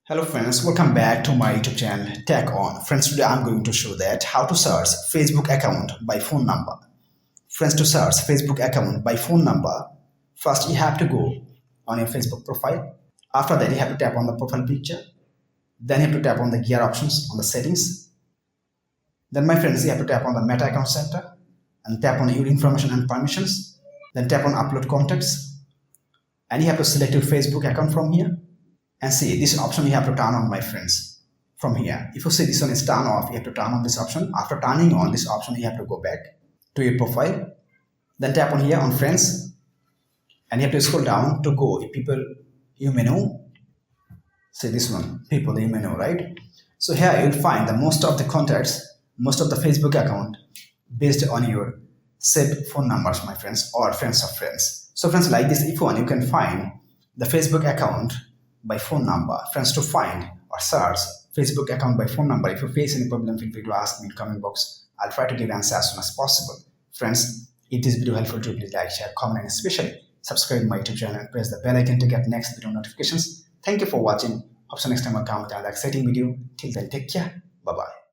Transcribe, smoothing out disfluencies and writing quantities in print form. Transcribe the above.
Hello friends, welcome back to my YouTube channel Tech On. Friends, today I'm going to show that how to search Facebook account by phone number. Friends, to search Facebook account by phone number, first you have to go on your Facebook profile. After that, you have to tap on the profile picture. Then you have to tap on the gear options on the settings. Then my friends, you have to tap on the Meta account center and tap on your information and permissions. Then tap on upload contacts and you have to select your Facebook account from here. And see this option you have to turn on, my friends, from here. If you see this one is turn off, you have to turn on this option. After turning on this option, you have to go back to your profile. Then tap on here on friends and you have to scroll down to go people you may know. See this one, people you may know, right? So here you'll find the most of the contacts, most of the Facebook account based on your saved phone numbers, my friends, or friends of friends. So friends, like this, if one you can find the Facebook account by phone number. Friends, to find or search Facebook account by phone number, if you face any problem, feel free to ask me in comment box. I'll try to give answer as soon as possible. Friends, if this video helpful to you, please like, share, comment, and especially subscribe my YouTube channel and press the bell icon to get next video notifications. Thank you for watching. Hope so next time I'll come with another exciting video. Till then, take care. Bye bye.